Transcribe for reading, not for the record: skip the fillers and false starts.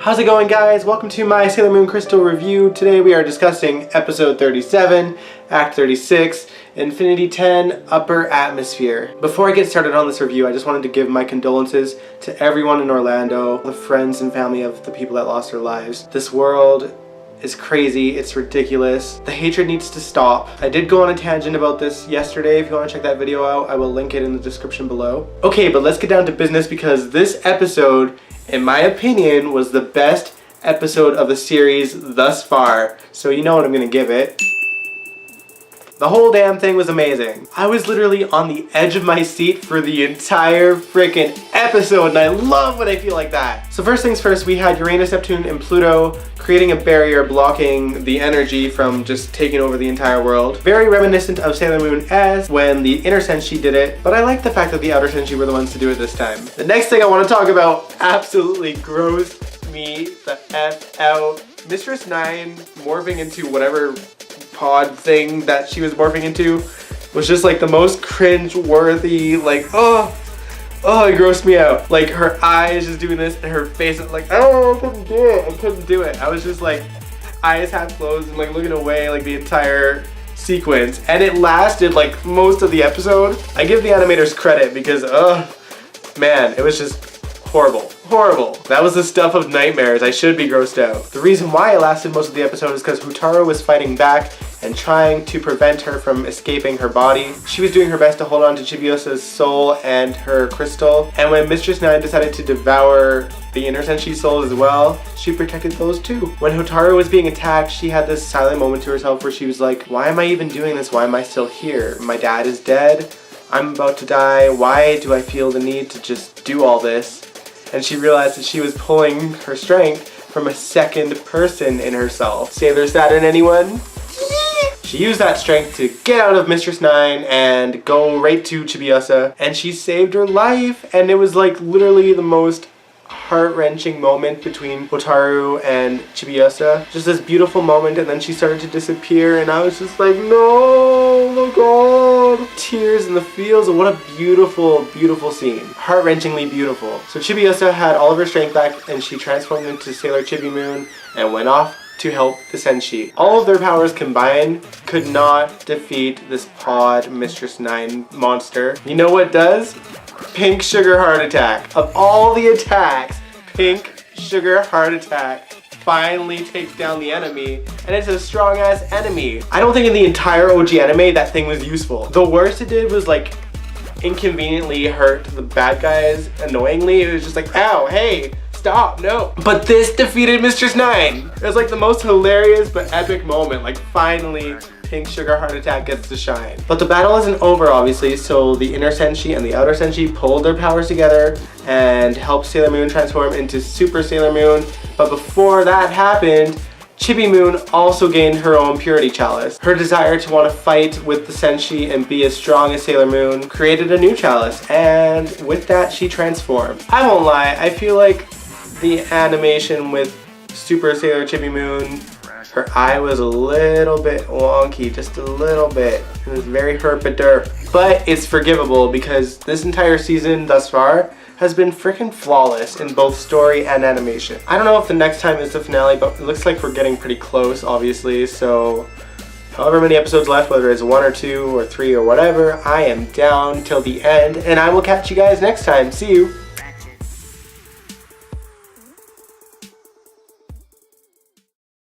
How's it going, guys? Welcome to my Sailor Moon Crystal review. Today we are discussing episode 37, act 36, Infinity 10, Upper Atmosphere. Before I get started on this review, I just wanted to give my condolences to everyone in Orlando, the friends and family of the people that lost their lives. This world is crazy, it's ridiculous. The hatred needs to stop. I did go on a tangent about this yesterday. If you want to check that video out, I will link it in the description below. Okay, but let's get down to business because this episode, in my opinion, was the best episode of the series thus far. So you know what I'm gonna give it. The whole damn thing was amazing. I was literally on the edge of my seat for the entire freaking episode, and I love when I feel like that. So first things first, we had Uranus, Neptune, and Pluto creating a barrier blocking the energy from just taking over the entire world. Very reminiscent of Sailor Moon S when the Inner Senshi did it, but I like the fact that the Outer Senshi were the ones to do it this time. The next thing I want to talk about absolutely grossed me the F out. Mistress 9 morphing into whatever pod thing that she was morphing into was just like the most cringe-worthy, like, oh, it grossed me out. Like her eyes just doing this and her face is like, oh, I couldn't do it. I was just like, eyes half closed and like looking away like the entire sequence, and it lasted like most of the episode. I give the animators credit because, man, it was just horrible. That was the stuff of nightmares. I should be grossed out. The reason why it lasted most of the episode is because Hotaru was fighting back and trying to prevent her from escaping her body. She was doing her best to hold on to Chibiosa's soul and her crystal. And when Mistress 9 decided to devour the Inner Senshi souls as well, she protected those too. When Hotaru was being attacked, she had this silent moment to herself where she was like, why am I even doing this? Why am I still here? My dad is dead. I'm about to die. Why do I feel the need to just do all this? And she realized that she was pulling her strength from a second person in herself. Sailor Saturn, anyone? She used that strength to get out of Mistress 9 and go right to Chibiosa, and she saved her life, and it was like literally the most heart-wrenching moment between Hotaru and Chibiosa. Just this beautiful moment, and then she started to disappear, and I was just like, no, oh my god. Tears in the fields, and what a beautiful, beautiful scene. Heart-wrenchingly beautiful. So Chibiosa had all of her strength back, and she transformed into Sailor Chibi Moon and went off to help the Senshi. All of their powers combined could not defeat this pod Mistress 9 monster. You know what does? Pink Sugar Heart Attack. Of all the attacks, Pink Sugar Heart Attack finally takes down the enemy, and it's a strong ass enemy. I don't think in the entire OG anime that thing was useful. The worst it did was like inconveniently hurt the bad guys annoyingly. It was just like, ow, hey, stop, no. But this defeated Mistress 9. It was like the most hilarious but epic moment. Like finally, Pink Sugar Heart Attack gets to shine. But the battle isn't over, obviously, so the Inner Senshi and the Outer Senshi pulled their powers together and helped Sailor Moon transform into Super Sailor Moon. But before that happened, Chibi Moon also gained her own Purity Chalice. Her desire to want to fight with the Senshi and be as strong as Sailor Moon created a new chalice, and with that she transformed. I won't lie, I feel like the animation with Super Sailor Chibi Moon, her eye was a little bit wonky, just a little bit. It was very herp-a-derp. But it's forgivable because this entire season thus far has been freaking flawless in both story and animation. I don't know if the next time is the finale, but it looks like we're getting pretty close, obviously. So however many episodes left, whether it's 1 or 2 or 3 or whatever, I am down till the end, and I will catch you guys next time. See you.